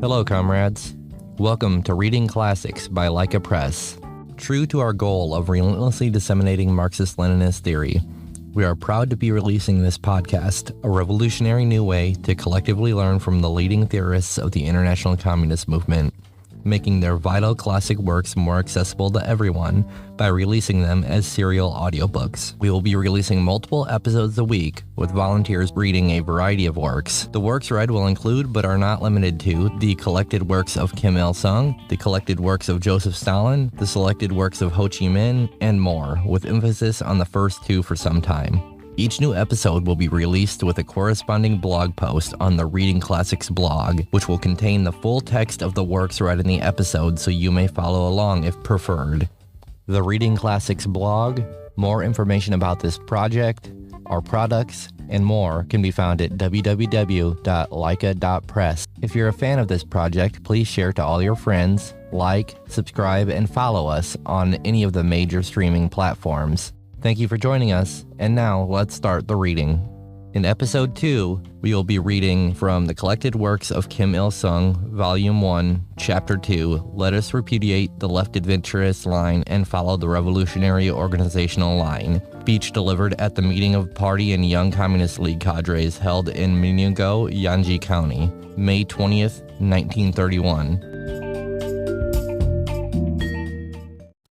Hello, comrades. Welcome to Reading Classics by Leica Press. True to our goal of relentlessly disseminating Marxist-Leninist theory, we are proud to be releasing this podcast, a revolutionary new way to collectively learn from the leading theorists of the international communist movement, making their vital classic works more accessible to everyone by releasing them as serial audiobooks. We will be releasing multiple episodes a week, with volunteers reading a variety of works. The works read will include, but are not limited to, the collected works of Kim Il-sung, the collected works of Joseph Stalin, the selected works of Ho Chi Minh, and more, with emphasis on the first two for some time. Each new episode will be released with a corresponding blog post on the Reading Classics blog, which will contain the full text of the works read in the episode so you may follow along if preferred. The Reading Classics blog, more information about this project, our products, and more can be found at www.leica.press. If you're a fan of this project, please share to all your friends, like, subscribe, and follow us on any of the major streaming platforms. Thank you for joining us, and now let's start the reading. In Episode 2, we will be reading from the collected works of Kim Il-sung, Volume 1, Chapter 2, Let Us Repudiate the Left Adventurist Line and Follow the Revolutionary Organizational Line, speech delivered at the meeting of Party and Young Communist League cadres held in Minyogo, Yanji County, May 20th, 1931.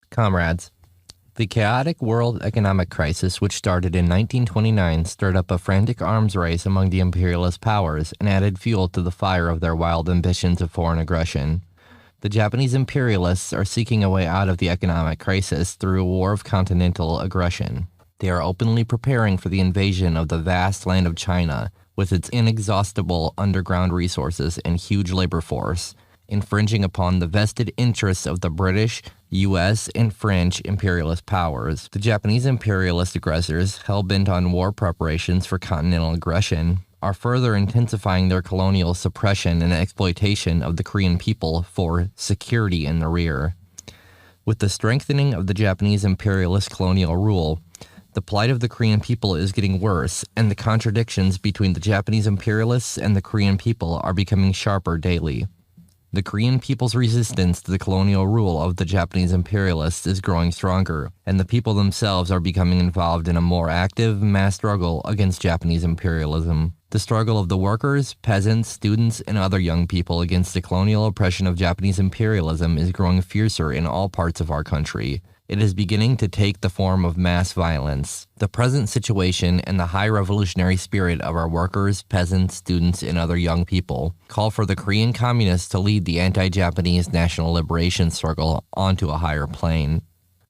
Comrades, the chaotic world economic crisis which started in 1929 stirred up a frantic arms race among the imperialist powers and added fuel to the fire of their wild ambitions of foreign aggression. The Japanese imperialists are seeking a way out of the economic crisis through a war of continental aggression. They are openly preparing for the invasion of the vast land of China with its inexhaustible underground resources and huge labor force, infringing upon the vested interests of the British, U.S., and French imperialist powers. The Japanese imperialist aggressors, hell-bent on war preparations for continental aggression, are further intensifying their colonial suppression and exploitation of the Korean people for security in the rear. With the strengthening of the Japanese imperialist colonial rule, the plight of the Korean people is getting worse, and the contradictions between the Japanese imperialists and the Korean people are becoming sharper daily. The Korean people's resistance to the colonial rule of the Japanese imperialists is growing stronger, and the people themselves are becoming involved in a more active mass struggle against Japanese imperialism. The struggle of the workers, peasants, students, and other young people against the colonial oppression of Japanese imperialism is growing fiercer in all parts of our country. It is beginning to take the form of mass violence. The present situation and the high revolutionary spirit of our workers, peasants, students, and other young people call for the Korean communists to lead the anti-Japanese national liberation struggle onto a higher plane.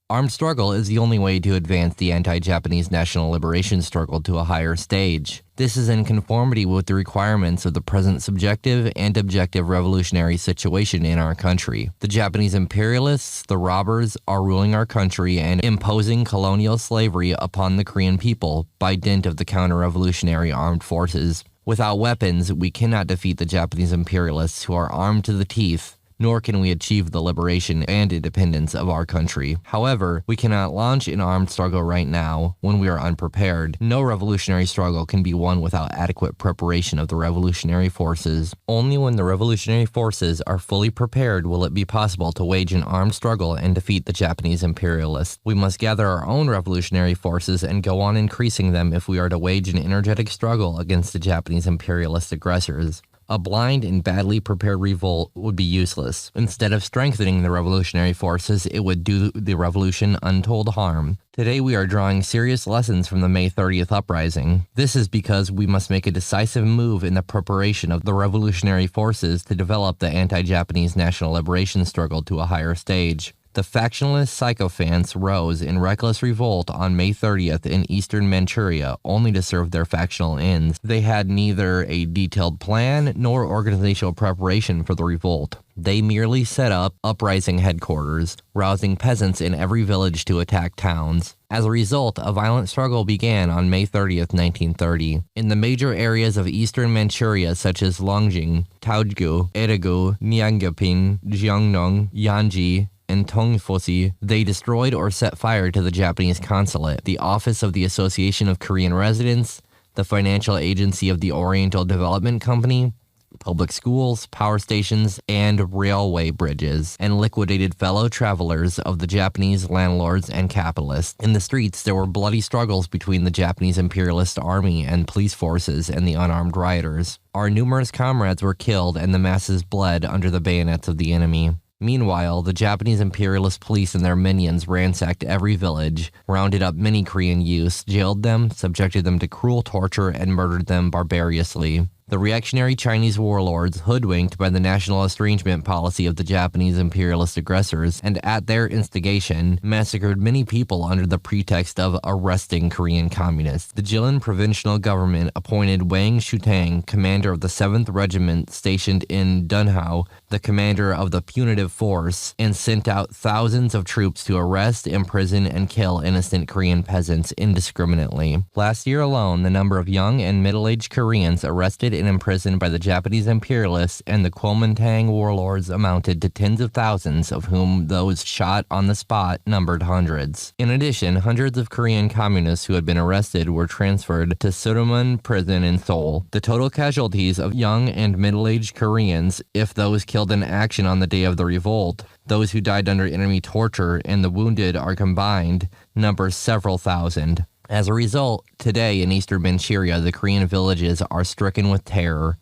Armed struggle is the only way to advance the anti-Japanese national liberation struggle to a higher stage. This is in conformity with the requirements of the present subjective and objective revolutionary situation in our country. The Japanese imperialists, the robbers, are ruling our country and imposing colonial slavery upon the Korean people by dint of the counter-revolutionary armed forces. Without weapons, we cannot defeat the Japanese imperialists who are armed to the teeth, nor can we achieve the liberation and independence of our country. However, we cannot launch an armed struggle right now when we are unprepared. No revolutionary struggle can be won without adequate preparation of the revolutionary forces. Only when the revolutionary forces are fully prepared will it be possible to wage an armed struggle and defeat the Japanese imperialists. We must gather our own revolutionary forces and go on increasing them if we are to wage an energetic struggle against the Japanese imperialist aggressors. A blind and badly prepared revolt would be useless. Instead of strengthening the revolutionary forces, it would do the revolution untold harm. Today we are drawing serious lessons from the May 30th uprising. This is because we must make a decisive move in the preparation of the revolutionary forces to develop the anti-Japanese national liberation struggle to a higher stage. The factionalist sycophants rose in reckless revolt on May 30th in eastern Manchuria only to serve their factional ends. They had neither a detailed plan nor organizational preparation for the revolt. They merely set up uprising headquarters, rousing peasants in every village to attack towns. As a result, a violent struggle began on May 30th, 1930. In the major areas of eastern Manchuria such as Longjing, Taoju, Edagu, Nyangaping, Jiangnan, Yanji, and Tongfosi, they destroyed or set fire to the Japanese consulate, the office of the Association of Korean Residents, the financial agency of the Oriental Development Company, public schools, power stations, and railway bridges, and liquidated fellow travelers of the Japanese landlords and capitalists. In the streets, there were bloody struggles between the Japanese imperialist army and police forces and the unarmed rioters. Our numerous comrades were killed and the masses bled under the bayonets of the enemy. Meanwhile, the Japanese imperialist police and their minions ransacked every village, rounded up many Korean youths, jailed them, subjected them to cruel torture, and murdered them barbarously. The reactionary Chinese warlords, hoodwinked by the national estrangement policy of the Japanese imperialist aggressors, and at their instigation, massacred many people under the pretext of arresting Korean communists. The Jilin provincial government appointed Wang Shutang, commander of the 7th Regiment stationed in Dunhao, the commander of the punitive force, and sent out thousands of troops to arrest, imprison, and kill innocent Korean peasants indiscriminately. Last year alone, the number of young and middle-aged Koreans arrested and imprisoned by the Japanese imperialists and the Kuomintang warlords amounted to tens of thousands, of whom those shot on the spot numbered hundreds. In addition, hundreds of Korean communists who had been arrested were transferred to Sudamun prison in Seoul. The total casualties of young and middle-aged Koreans, if those killed in action on the day of the revolt, those who died under enemy torture, and the wounded are combined, number several thousand. As a result, today in eastern Manchuria, the Korean villages are stricken with terror.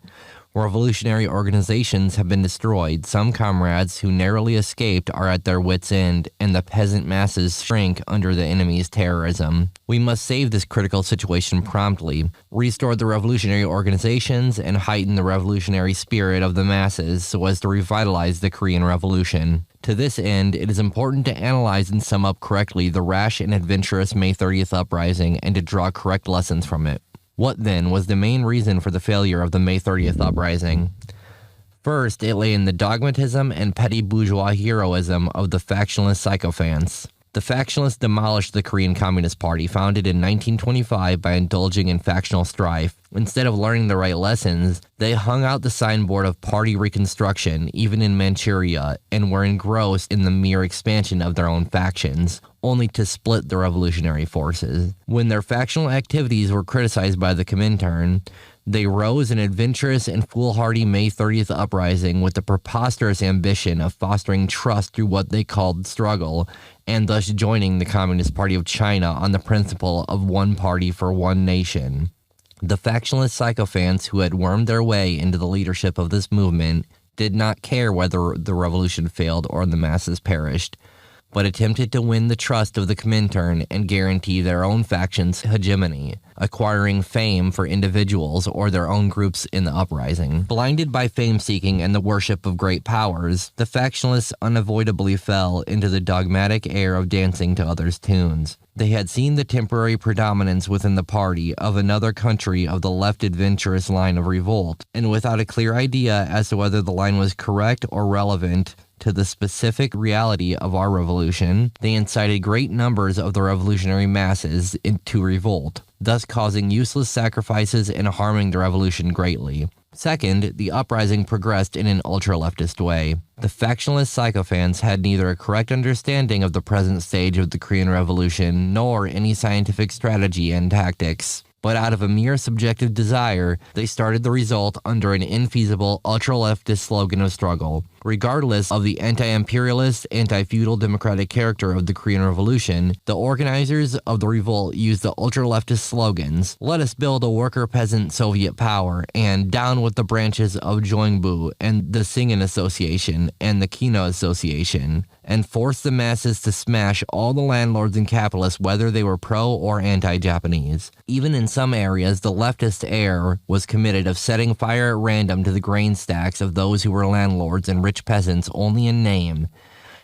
Revolutionary organizations have been destroyed. Some comrades who narrowly escaped are at their wits' end, and the peasant masses shrink under the enemy's terrorism. We must save this critical situation promptly, restore the revolutionary organizations, and heighten the revolutionary spirit of the masses so as to revitalize the Korean Revolution. To this end, it is important to analyze and sum up correctly the rash and adventurous May 30th uprising and to draw correct lessons from it. What, then, was the main reason for the failure of the May 30th uprising? First, it lay in the dogmatism and petty bourgeois heroism of the factionalist sycophants. The factionalists demolished the Korean Communist Party, founded in 1925 by indulging in factional strife. Instead of learning the right lessons, they hung out the signboard of party reconstruction, even in Manchuria, and were engrossed in the mere expansion of their own factions, only to split the revolutionary forces. When their factional activities were criticized by the Comintern, they rose an adventurous and foolhardy May 30th uprising with the preposterous ambition of fostering trust through what they called struggle, and thus joining the Communist Party of China on the principle of one party for one nation. The factionalist sycophants who had wormed their way into the leadership of this movement did not care whether the revolution failed or the masses perished, but attempted to win the trust of the Comintern and guarantee their own faction's hegemony, acquiring fame for individuals or their own groups in the uprising. Blinded by fame-seeking and the worship of great powers, the factionalists unavoidably fell into the dogmatic air of dancing to others' tunes. They had seen the temporary predominance within the party of another country of the left adventurous line of revolt, and without a clear idea as to whether the line was correct or relevant to the specific reality of our revolution, they incited great numbers of the revolutionary masses to revolt, thus causing useless sacrifices and harming the revolution greatly. Second, the uprising progressed in an ultra-leftist way. The factionalist sycophants had neither a correct understanding of the present stage of the Korean Revolution nor any scientific strategy and tactics. But out of a mere subjective desire, they started the result under an infeasible ultra-leftist slogan of struggle. Regardless of the anti-imperialist, anti-feudal democratic character of the Korean Revolution, the organizers of the revolt used the ultra-leftist slogans, "Let us build a worker-peasant Soviet power," and "Down with the branches of Joingbu," and the Singen Association, and the Kino Association, and forced the masses to smash all the landlords and capitalists whether they were pro or anti-Japanese. Even in some areas, the leftist error was committed of setting fire at random to the grain stacks of those who were landlords and rich peasants only in name,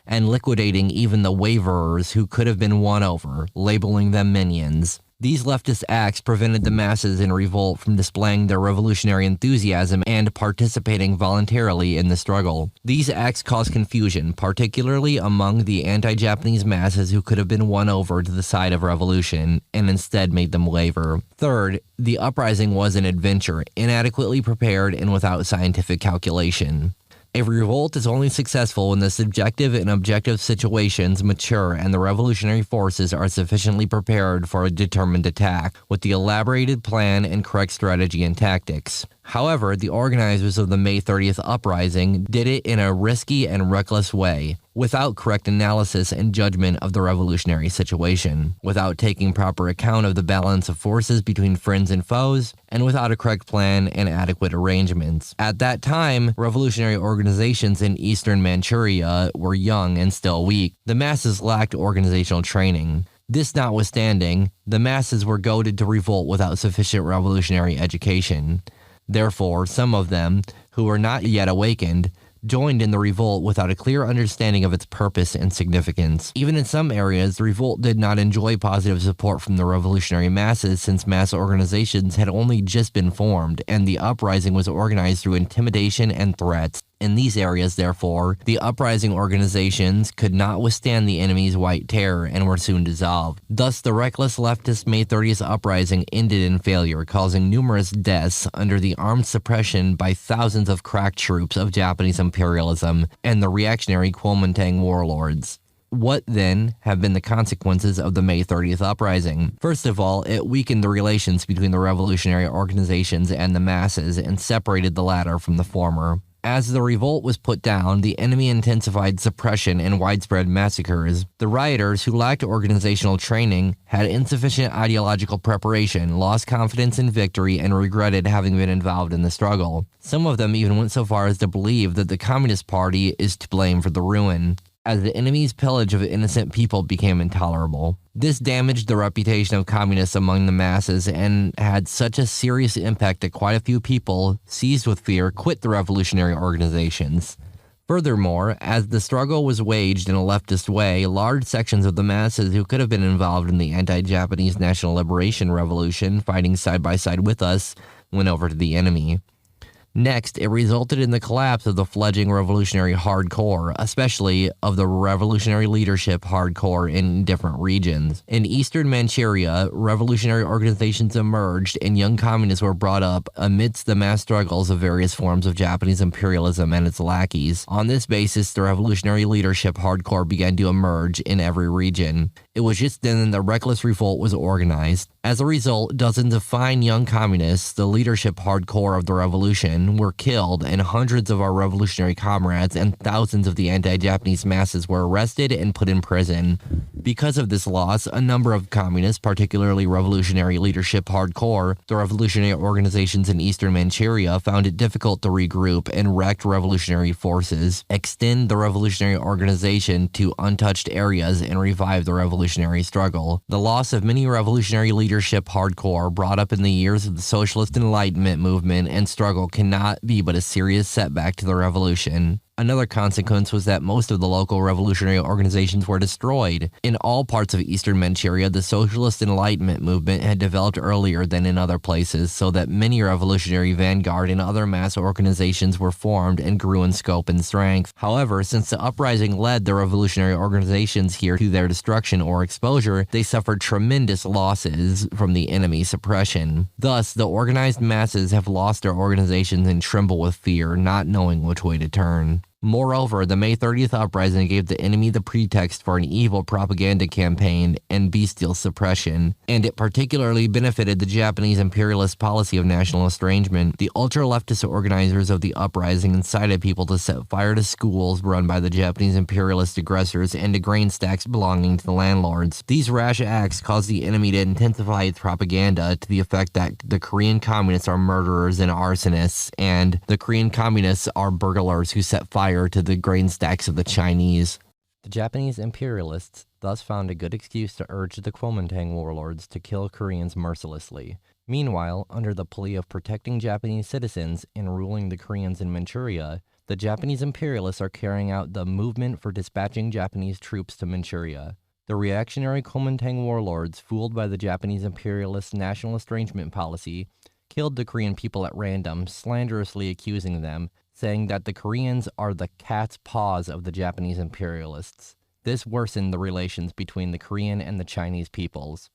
and liquidating even the waverers who could have been won over, labeling them minions. These leftist acts prevented the masses in revolt from displaying their revolutionary enthusiasm and participating voluntarily in the struggle. These acts caused confusion, particularly among the anti-Japanese masses who could have been won over to the side of revolution, and instead made them waver. Third, the uprising was an adventure, inadequately prepared and without scientific calculation. A revolt is only successful when the subjective and objective situations mature and the revolutionary forces are sufficiently prepared for a determined attack, with the elaborated plan and correct strategy and tactics. However, the organizers of the May 30th uprising did it in a risky and reckless way, without correct analysis and judgment of the revolutionary situation, without taking proper account of the balance of forces between friends and foes, and without a correct plan and adequate arrangements. At that time, revolutionary organizations in eastern Manchuria were young and still weak. The masses lacked organizational training. This notwithstanding, the masses were goaded to revolt without sufficient revolutionary education. Therefore, some of them, who were not yet awakened, joined in the revolt without a clear understanding of its purpose and significance. Even in some areas, the revolt did not enjoy positive support from the revolutionary masses, since mass organizations had only just been formed, and the uprising was organized through intimidation and threats. In these areas, therefore, the uprising organizations could not withstand the enemy's white terror and were soon dissolved. Thus, the reckless leftist May 30th uprising ended in failure, causing numerous deaths under the armed suppression by thousands of crack troops of Japanese imperialism and the reactionary Kuomintang warlords. What, then, have been the consequences of the May 30th uprising? First of all, it weakened the relations between the revolutionary organizations and the masses and separated the latter from the former. As the revolt was put down, the enemy intensified suppression and widespread massacres. The rioters, who lacked organizational training, had insufficient ideological preparation, lost confidence in victory, and regretted having been involved in the struggle. Some of them even went so far as to believe that the Communist Party is to blame for the ruin, as the enemy's pillage of innocent people became intolerable. This damaged the reputation of communists among the masses and had such a serious impact that quite a few people, seized with fear, quit the revolutionary organizations. Furthermore, as the struggle was waged in a leftist way, large sections of the masses who could have been involved in the anti-Japanese national liberation revolution, fighting side by side with us, went over to the enemy. Next, it resulted in the collapse of the fledgling revolutionary hardcore, especially of the revolutionary leadership hardcore in different regions. In eastern Manchuria, revolutionary organizations emerged and young communists were brought up amidst the mass struggles of various forms of Japanese imperialism and its lackeys. On this basis, the revolutionary leadership hardcore began to emerge in every region. It was just then the reckless revolt was organized. As a result, dozens of fine young communists, the leadership hardcore of the revolution, were killed, and hundreds of our revolutionary comrades and thousands of the anti-Japanese masses were arrested and put in prison. Because of this loss, a number of communists, particularly revolutionary leadership hardcore, the revolutionary organizations in eastern Manchuria, found it difficult to regroup and wrecked revolutionary forces, extend the revolutionary organization to untouched areas, and revive the revolutionary struggle. The loss of many revolutionary leadership hardcore brought up in the years of the socialist enlightenment movement and struggle cannot be but a serious setback to the revolution. Another consequence was that most of the local revolutionary organizations were destroyed. In all parts of eastern Manchuria, the socialist enlightenment movement had developed earlier than in other places, so that many revolutionary vanguard and other mass organizations were formed and grew in scope and strength. However, since the uprising led the revolutionary organizations here to their destruction or exposure, they suffered tremendous losses from the enemy suppression. Thus, the organized masses have lost their organizations and tremble with fear, not knowing which way to turn. Moreover, the May 30th uprising gave the enemy the pretext for an evil propaganda campaign and bestial suppression, and it particularly benefited the Japanese imperialist policy of national estrangement. The ultra-leftist organizers of the uprising incited people to set fire to schools run by the Japanese imperialist aggressors and to grain stacks belonging to the landlords. These rash acts caused the enemy to intensify its propaganda to the effect that the Korean communists are murderers and arsonists, and the Korean communists are burglars who set fire to the grain stacks of the Chinese. The Japanese imperialists thus found a good excuse to urge the Kuomintang warlords to kill Koreans mercilessly. Meanwhile, under the plea of protecting Japanese citizens and ruling the Koreans in Manchuria, the Japanese imperialists are carrying out the movement for dispatching Japanese troops to Manchuria. The reactionary Kuomintang warlords, fooled by the Japanese imperialist national estrangement policy, killed the Korean people at random, slanderously accusing them, saying that the Koreans are the cat's paws of the Japanese imperialists. This worsened the relations between the Korean and the Chinese peoples.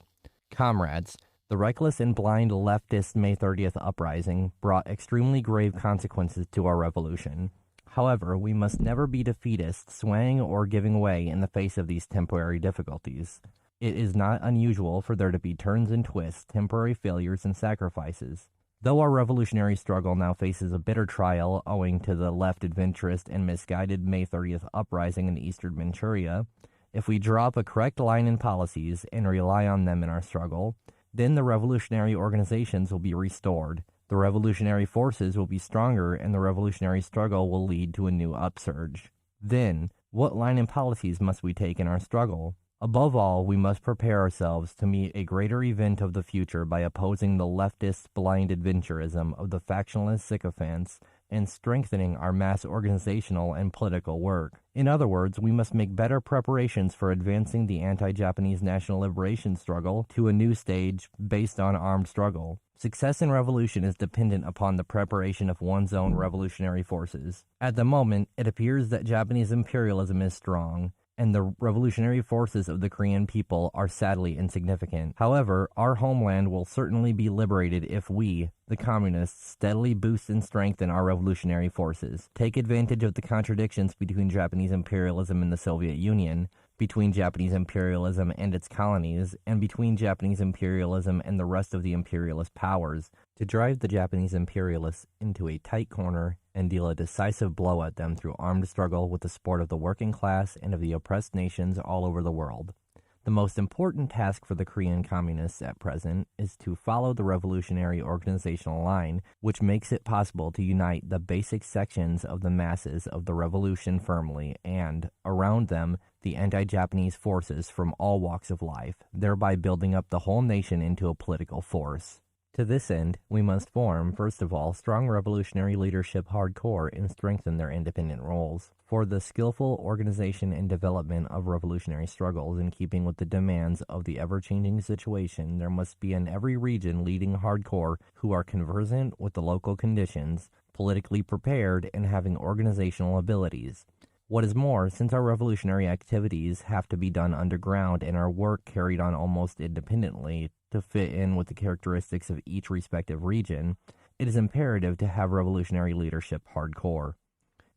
Comrades, the reckless and blind leftist May 30th uprising brought extremely grave consequences to our revolution. However, we must never be defeatist, swaying or giving way in the face of these temporary difficulties. It is not unusual for there to be turns and twists, temporary failures and sacrifices. Though our revolutionary struggle now faces a bitter trial owing to the left adventurist and misguided May 30th uprising in eastern Manchuria, if we draw up a correct line in policies and rely on them in our struggle, then the revolutionary organizations will be restored, the revolutionary forces will be stronger, and the revolutionary struggle will lead to a new upsurge. Then, what line and policies must we take in our struggle? Above all, we must prepare ourselves to meet a greater event of the future by opposing the leftist blind adventurism of the factionalist sycophants and strengthening our mass organizational and political work. In other words, we must make better preparations for advancing the anti-Japanese national liberation struggle to a new stage based on armed struggle. Success in revolution is dependent upon the preparation of one's own revolutionary forces. At the moment, it appears that Japanese imperialism is strong, and the revolutionary forces of the Korean people are sadly insignificant. However, our homeland will certainly be liberated if we, the communists, steadily boost and strengthen our revolutionary forces, take advantage of the contradictions between Japanese imperialism and the Soviet Union, between Japanese imperialism and its colonies, and between Japanese imperialism and the rest of the imperialist powers, to drive the Japanese imperialists into a tight corner and deal a decisive blow at them through armed struggle with the support of the working class and of the oppressed nations all over the world. The most important task for the Korean communists at present is to follow the revolutionary organizational line, which makes it possible to unite the basic sections of the masses of the revolution firmly and, around them, the anti-Japanese forces from all walks of life, thereby building up the whole nation into a political force. To this end, we must form, first of all, strong revolutionary leadership hardcore and strengthen their independent roles. For the skillful organization and development of revolutionary struggles in keeping with the demands of the ever-changing situation, there must be in every region leading hardcore who are conversant with the local conditions, politically prepared, and having organizational abilities. What is more, since our revolutionary activities have to be done underground and our work carried on almost independently to fit in with the characteristics of each respective region, it is imperative to have revolutionary leadership hardcore.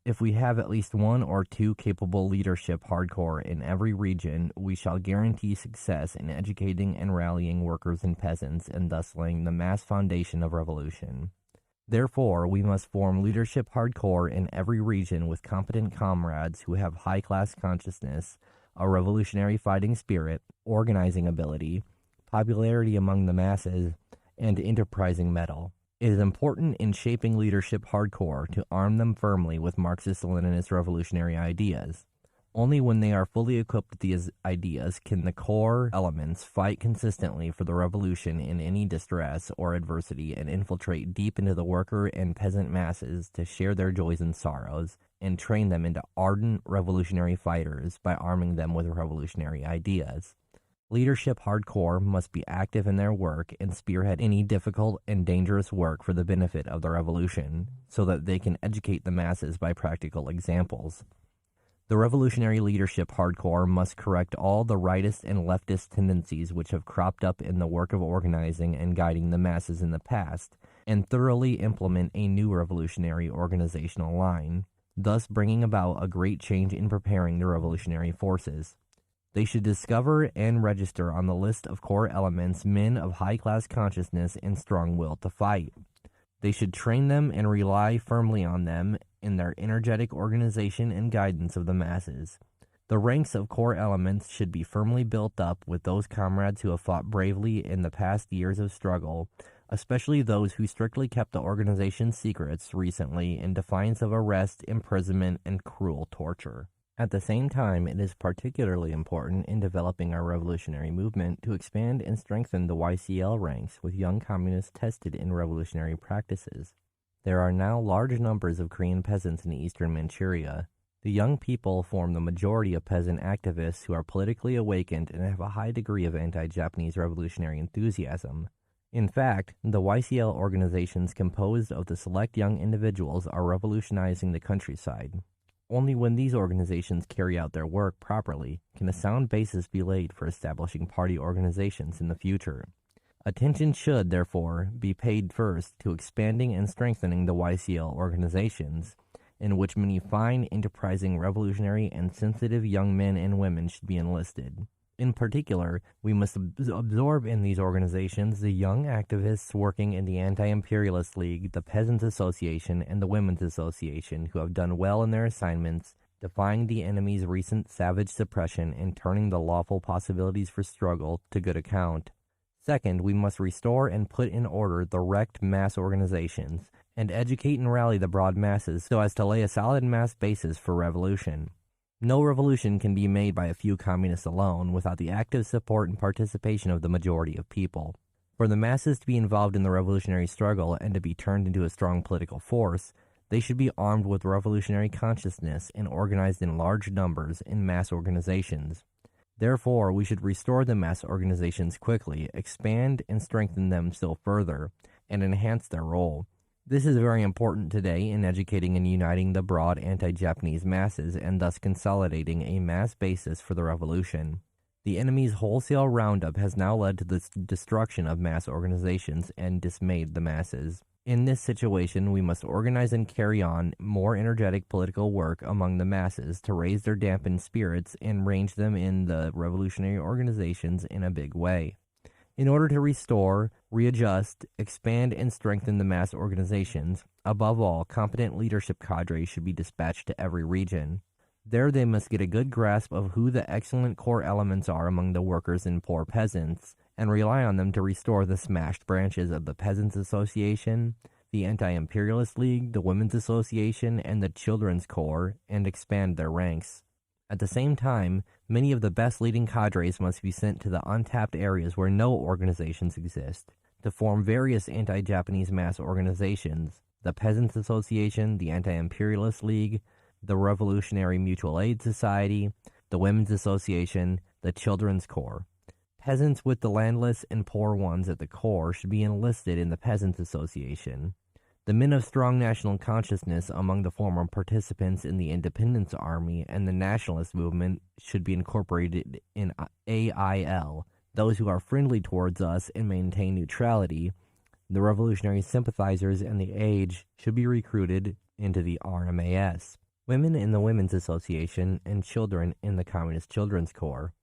If we have at least one or two capable leadership hardcore in every region, we shall guarantee success in educating and rallying workers and peasants, and thus laying the mass foundation of revolution. Therefore, we must form leadership hardcore in every region with competent comrades who have high-class consciousness, a revolutionary fighting spirit, organizing ability, popularity among the masses, and enterprising mettle. It is important in shaping leadership hardcore to arm them firmly with Marxist-Leninist revolutionary ideas. Only when they are fully equipped with these ideas can the core elements fight consistently for the revolution in any distress or adversity and infiltrate deep into the worker and peasant masses to share their joys and sorrows, and train them into ardent revolutionary fighters by arming them with revolutionary ideas. Leadership hardcore must be active in their work and spearhead any difficult and dangerous work for the benefit of the revolution, so that they can educate the masses by practical examples. The revolutionary leadership hardcore must correct all the rightist and leftist tendencies which have cropped up in the work of organizing and guiding the masses in the past, and thoroughly implement a new revolutionary organizational line, thus bringing about a great change in preparing the revolutionary forces. They should discover and register on the list of core elements men of high-class consciousness and strong will to fight. They should train them and rely firmly on them in their energetic organization and guidance of the masses. The ranks of core elements should be firmly built up with those comrades who have fought bravely in the past years of struggle, especially those who strictly kept the organization's secrets recently in defiance of arrest, imprisonment, and cruel torture. At the same time, it is particularly important in developing our revolutionary movement to expand and strengthen the YCL ranks with young communists tested in revolutionary practices. There are now large numbers of Korean peasants in eastern Manchuria. The young people form the majority of peasant activists who are politically awakened and have a high degree of anti-Japanese revolutionary enthusiasm. In fact, the YCL organizations composed of the select young individuals are revolutionizing the countryside. Only when these organizations carry out their work properly can a sound basis be laid for establishing party organizations in the future. Attention should, therefore, be paid first to expanding and strengthening the YCL organizations, in which many fine, enterprising, revolutionary, and sensitive young men and women should be enlisted. In particular, we must absorb in these organizations the young activists working in the Anti-Imperialist League, the Peasants Association, and the Women's Association who have done well in their assignments, defying the enemy's recent savage suppression and turning the lawful possibilities for struggle to good account. Second, we must restore and put in order the wrecked mass organizations, and educate and rally the broad masses so as to lay a solid mass basis for revolution. No revolution can be made by a few communists alone without the active support and participation of the majority of people. For the masses to be involved in the revolutionary struggle and to be turned into a strong political force, they should be armed with revolutionary consciousness and organized in large numbers in mass organizations. Therefore, we should restore the mass organizations quickly, expand and strengthen them still further, and enhance their role. This is very important today in educating and uniting the broad anti-Japanese masses and thus consolidating a mass basis for the revolution. The enemy's wholesale roundup has now led to the destruction of mass organizations and dismayed the masses. In this situation, we must organize and carry on more energetic political work among the masses to raise their dampened spirits and range them in the revolutionary organizations in a big way. In order to restore, readjust, expand, and strengthen the mass organizations, above all, competent leadership cadres should be dispatched to every region. There they must get a good grasp of who the excellent core elements are among the workers and poor peasants, and rely on them to restore the smashed branches of the Peasants Association, the Anti-Imperialist League, the Women's Association, and the Children's Corps, and expand their ranks. At the same time, many of the best leading cadres must be sent to the untapped areas where no organizations exist, to form various anti-Japanese mass organizations, the Peasants Association, the Anti-Imperialist League, the Revolutionary Mutual Aid Society, the Women's Association, the Children's Corps. Peasants with the landless and poor ones at the core should be enlisted in the Peasants Association. The men of strong national consciousness among the former participants in the Independence Army and the nationalist movement should be incorporated in AIL. Those who are friendly towards us and maintain neutrality, the revolutionary sympathizers and the aged, should be recruited into the RMAS. Women in the Women's Association and children in the Communist Children's Corps.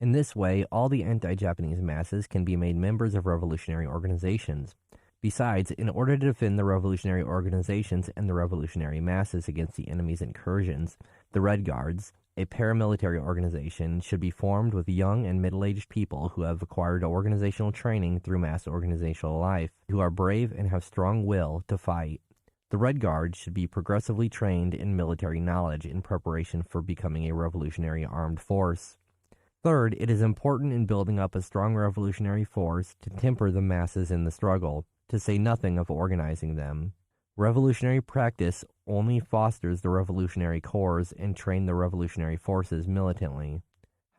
In this way, all the anti-Japanese masses can be made members of revolutionary organizations. Besides, in order to defend the revolutionary organizations and the revolutionary masses against the enemy's incursions, the Red Guards, a paramilitary organization, should be formed with young and middle-aged people who have acquired organizational training through mass organizational life, who are brave and have strong will to fight. The Red Guards should be progressively trained in military knowledge in preparation for becoming a revolutionary armed force. Third, it is important in building up a strong revolutionary force to temper the masses in the struggle, to say nothing of organizing them. Revolutionary practice only fosters the revolutionary corps and train the revolutionary forces militantly.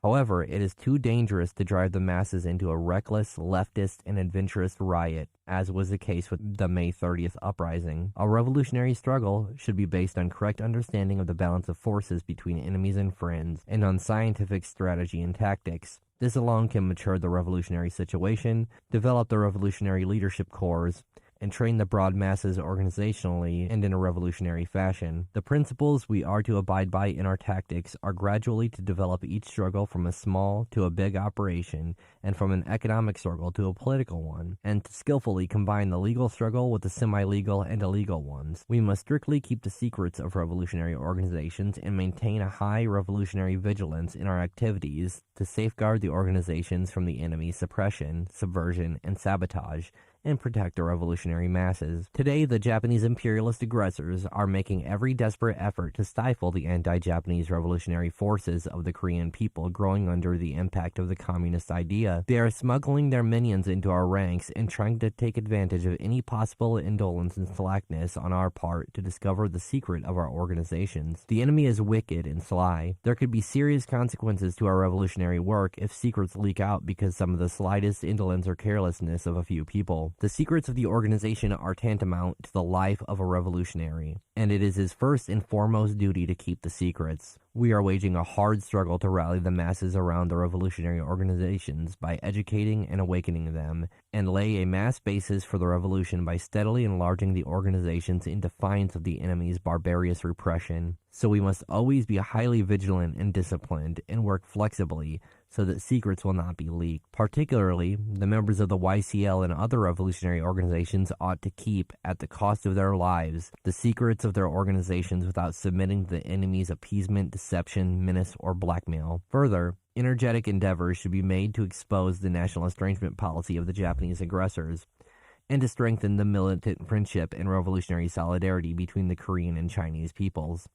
However, it is too dangerous to drive the masses into a reckless, leftist, and adventurist riot, as was the case with the May 30th uprising. A revolutionary struggle should be based on correct understanding of the balance of forces between enemies and friends, and on scientific strategy and tactics. This alone can mature the revolutionary situation, develop the revolutionary leadership corps, and train the broad masses organizationally and in a revolutionary fashion. The principles we are to abide by in our tactics are gradually to develop each struggle from a small to a big operation, and from an economic struggle to a political one, and to skillfully combine the legal struggle with the semi-legal and illegal ones. We must strictly keep the secrets of revolutionary organizations and maintain a high revolutionary vigilance in our activities to safeguard the organizations from the enemy's suppression, subversion, and sabotage, and protect the revolutionary masses. Today, the Japanese imperialist aggressors are making every desperate effort to stifle the anti-Japanese revolutionary forces of the Korean people growing under the impact of the communist idea. They are smuggling their minions into our ranks and trying to take advantage of any possible indolence and slackness on our part to discover the secret of our organizations. The enemy is wicked and sly. There could be serious consequences to our revolutionary work if secrets leak out because some of the slightest indolence or carelessness of a few people. The secrets of the organization are tantamount to the life of a revolutionary, and it is his first and foremost duty to keep the secrets. We are waging a hard struggle to rally the masses around the revolutionary organizations by educating and awakening them, and lay a mass basis for the revolution by steadily enlarging the organizations in defiance of the enemy's barbarous repression. So we must always be highly vigilant and disciplined, and work flexibly, so that secrets will not be leaked. Particularly, the members of the YCL and other revolutionary organizations ought to keep, at the cost of their lives, the secrets of their organizations without submitting to the enemy's appeasement, deception, menace, or blackmail. Further, energetic endeavors should be made to expose the national estrangement policy of the Japanese aggressors, and to strengthen the militant friendship and revolutionary solidarity between the Korean and Chinese peoples.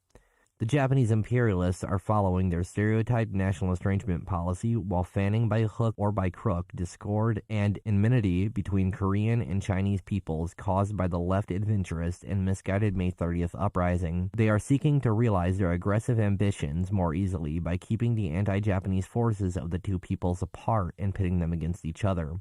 The Japanese imperialists are following their stereotyped national estrangement policy while fanning by hook or by crook discord and enmity between Korean and Chinese peoples caused by the left adventurist and misguided May 30th uprising. They are seeking to realize their aggressive ambitions more easily by keeping the anti-Japanese forces of the two peoples apart and pitting them against each other.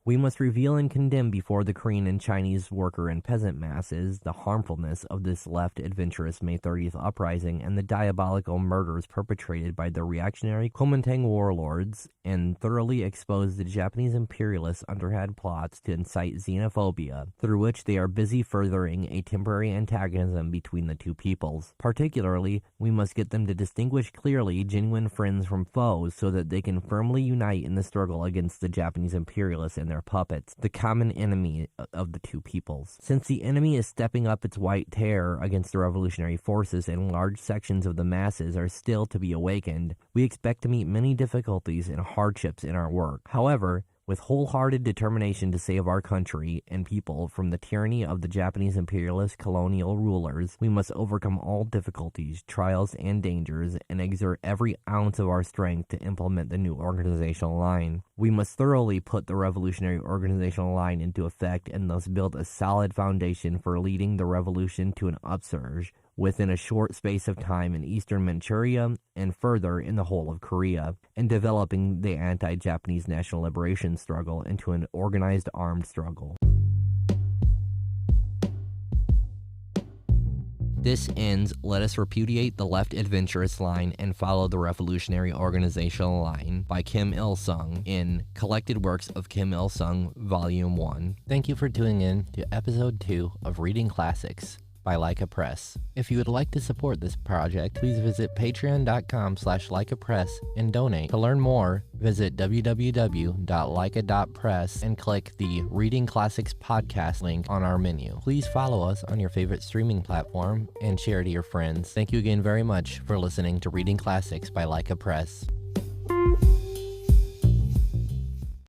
We must reveal and condemn before the Korean and Chinese worker and peasant masses the harmfulness of this left adventurous May 30th uprising and the diabolical murders perpetrated by the reactionary Kuomintang warlords, and thoroughly expose the Japanese imperialists' underhand plots to incite xenophobia, through which they are busy furthering a temporary antagonism between the two peoples. Particularly, we must get them to distinguish clearly genuine friends from foes so that they can firmly unite in the struggle against the Japanese imperialists and their puppets, the common enemy of the two peoples. Since the enemy is stepping up its white terror against the revolutionary forces and large sections of the masses are still to be awakened, we expect to meet many difficulties and hardships in our work. However, with wholehearted determination to save our country and people from the tyranny of the Japanese imperialist colonial rulers, we must overcome all difficulties, trials, and dangers, and exert every ounce of our strength to implement the new organizational line. We must thoroughly put the revolutionary organizational line into effect and thus build a solid foundation for leading the revolution to an upsurge within a short space of time in eastern Manchuria and further in the whole of Korea, and developing the anti-Japanese national liberation struggle into an organized armed struggle. This ends Let Us Repudiate the Left Adventurist Line and Follow the Revolutionary Organizational Line by Kim Il-sung in Collected Works of Kim Il-sung, Volume 1. Thank you for tuning in to Episode 2 of Reading Classics by Leica Press. If you would like to support this project, please visit patreon.com/leicapress and donate. To learn more, visit www.leica.press and click the Reading Classics podcast link on our menu. Please follow us on your favorite streaming platform and share to your friends. Thank you again very much for listening to Reading Classics by Leica Press.